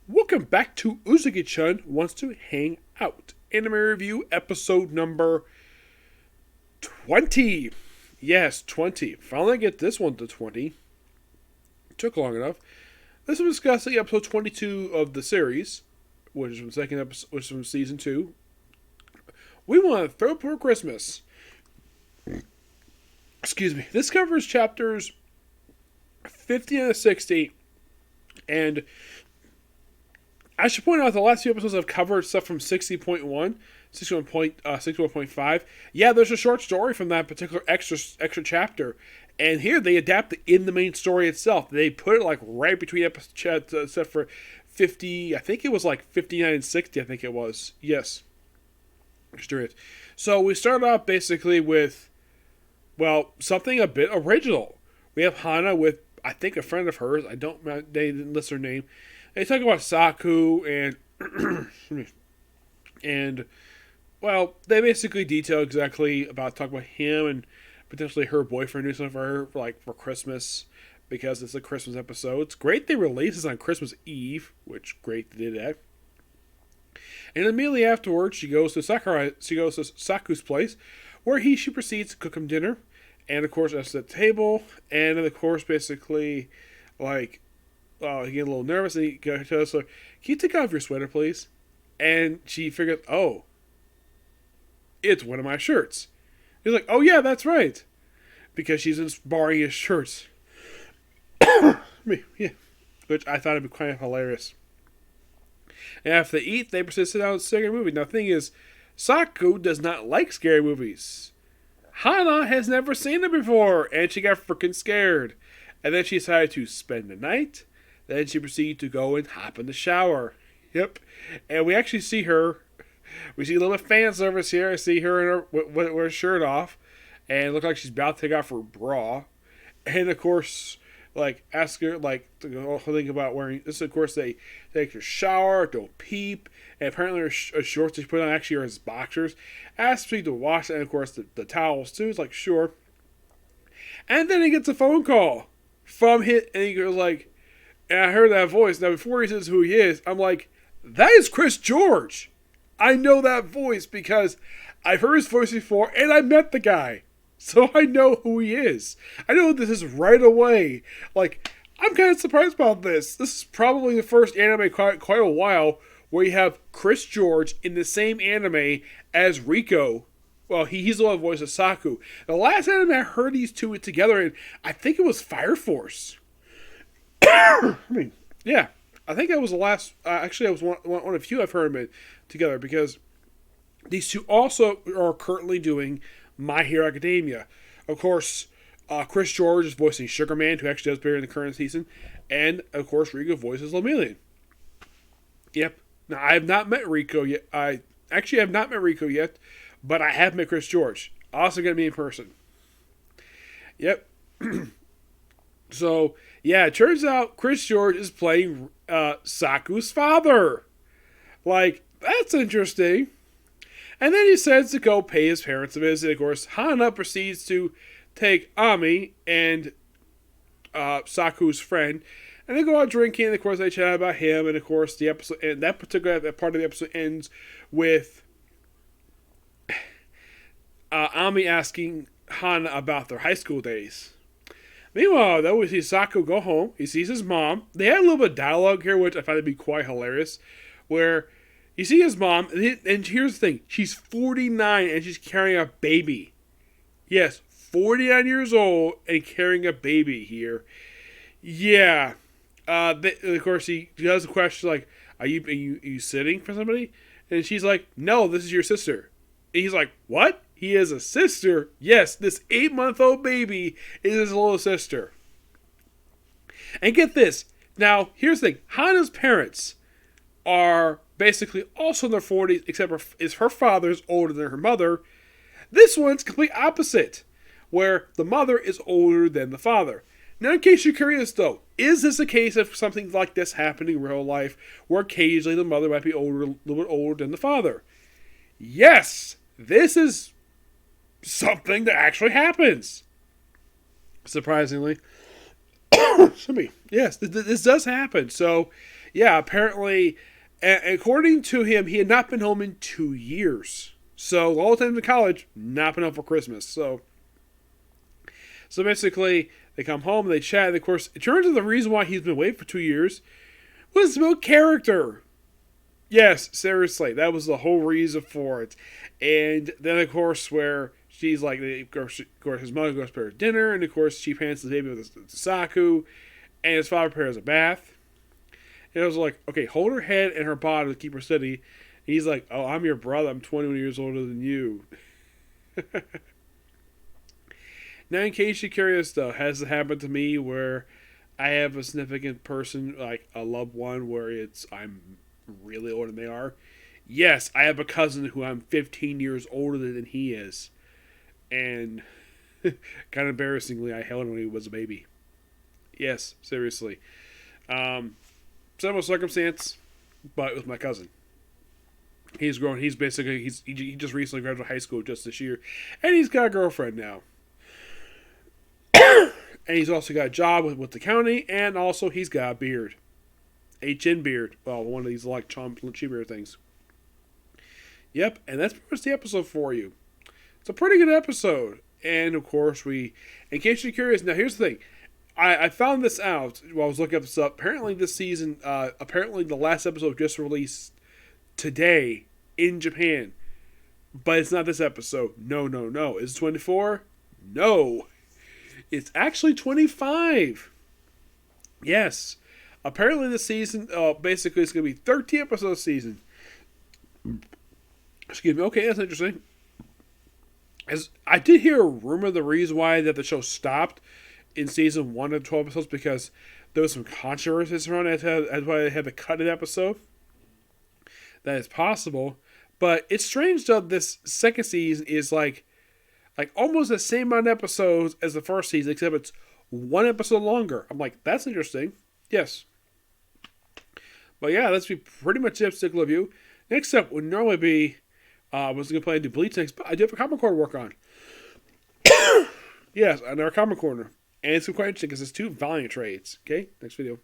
Welcome back to Uzaki-chan Wants to Hang Out. Anime Review episode number 20. Yes, 20. Finally get this one to 20. Took long enough. This is discussing episode 22 of the series, which is from the second episode, which is from season 2. We want to throw for Christmas. Excuse me. This covers chapters 50 and 60, and I should point out the last few episodes I've covered stuff from 60.1, 61.5. Yeah, there's a short story from that particular extra chapter. And here they adapt it in the main story itself. They put it like right between episodes, except for 50, I think it was like 59 and 60, I think it was. Yes. So we start off basically with, well, something a bit original. We have Hana with, I think, a friend of hers. They didn't list her name. They talk about Saku and well, they basically detail exactly talk about him and potentially her boyfriend doing something for her for Christmas because it's a Christmas episode. It's great they release this on Christmas Eve, which great they did that. And immediately afterwards, she goes to Saku's place, where she proceeds to cook him dinner, and of course, that's the table, and then of course, basically, he get a little nervous, and he goes to us, "Can you take off your sweater, please?" And she figures, "Oh, it's one of my shirts." He's like, "Oh yeah, that's right," because she's just borrowing his shirts. Yeah, which I thought would be quite hilarious. And after they eat, they proceed to sit down and see a movie. Now, the thing is, Saku does not like scary movies. Hana has never seen it before, and she got freaking scared. And then she decided to spend the night. Then she proceeded to go and hop in the shower. Yep. And we actually see her. We see a little bit of fan service here. I see her in her, with her shirt off. And it looks like she's about to take off her bra. And of course, ask her, to think about wearing. This, of course, they take her shower, don't peep. And apparently her shorts she put on actually are his boxers. Asks me to wash, and of course, the towels too. It's like, sure. And then he gets a phone call from him, and he goes and I heard that voice. Now, before he says who he is, I'm like, that is Chris George. I know that voice because I've heard his voice before, and I met the guy. So I know who he is. I know this is right away. I'm kind of surprised about this. This is probably the first anime quite a while where you have Chris George in the same anime as Rico. Well, he's the one who voices Saku. The last anime I heard these two together in, I think it was Fire Force. Yeah. I think that was the last. Actually, that was one of few I've heard them together because these two also are currently doing My Hero Academia. Of course, Chris George is voicing Sugar Man, who actually does appear in the current season. And, of course, Rico voices Lemillion. Yep. Now, I have not met Rico yet. I actually have not met Rico yet, but I have met Chris George. Also going to be in person. Yep. So, yeah, it turns out Chris George is playing Saku's father. That's interesting. And then he decides to go pay his parents a visit. Of course, Hana proceeds to take Ami and Saku's friend, and they go out drinking. And of course, they chat about him. And of course, the episode and that particular part of the episode ends with Ami asking Hana about their high school days. Meanwhile, though, we see Saku go home. He sees his mom. They had a little bit of dialogue here, which I find to be quite hilarious, where you see his mom, and here's the thing. She's 49, and she's carrying a baby. Yes, 49 years old, and carrying a baby here. Yeah. Of course, he does a question are you sitting for somebody? And she's like, no, this is your sister. And he's like, what? He has a sister? Yes, this 8-month-old baby is his little sister. And get this. Now, here's the thing. Hana's parents are basically also in their 40s, except her father's older than her mother. This one's complete opposite, where the mother is older than the father. Now, in case you're curious, though, is this a case of something like this happening in real life, where occasionally the mother might be a little bit older than the father? Yes, this is something that actually happens. Surprisingly. Yes, this does happen. So, Yeah, apparently, according to him, he had not been home in 2 years. So all the time in college, not been home for Christmas. So basically, they come home and they chat. And of course, it turns out the reason why he's been away for 2 years was about character. Yes, seriously, that was the whole reason for it. And then, of course, where she's like, of course his mother goes to prepare dinner, and of course, she pants the baby with Saku, and his father prepares a bath. And I was like, okay, hold her head and her body to keep her steady. And he's like, oh, I'm your brother. I'm 21 years older than you. Now, in case you're curious, though, has it happened to me where I have a significant person, like a loved one, where I'm really older than they are? Yes, I have a cousin who I'm 15 years older than he is. And kind of embarrassingly, I held him when he was a baby. Yes, seriously. Similar circumstance, but with my cousin. He's grown. He just recently graduated high school just this year, and he's got a girlfriend now. And he's also got a job with the county, and also he's got a beard, a chin beard. Well, one of these like chin beard things. Yep, and that's pretty much the episode for you. It's a pretty good episode, and of course in case you're curious, now here's the thing. I found this out while I was looking up this up. Apparently this season, apparently the last episode just released today in Japan. But it's not this episode. No. Is it 24? No. It's actually 25. Yes. Apparently this season, basically it's going to be 13 episode season. Excuse me. Okay, that's interesting. As I did hear a rumor the reason why that the show stopped in season 1 of 12 episodes because there was some controversies around it. That's why they had to cut an episode. That is possible. But it's strange though this second season is like almost the same amount of episodes as the first season, except it's one episode longer. I'm like, that's interesting. Yes. But yeah, that's be pretty much it, Stickler Review. Next up would normally be I was going to play and do Bleach next, but I do have a comic corner to work on. Yes, on our comic corner. And it's quite interesting because it's 2 Valiant trades. Okay, next video.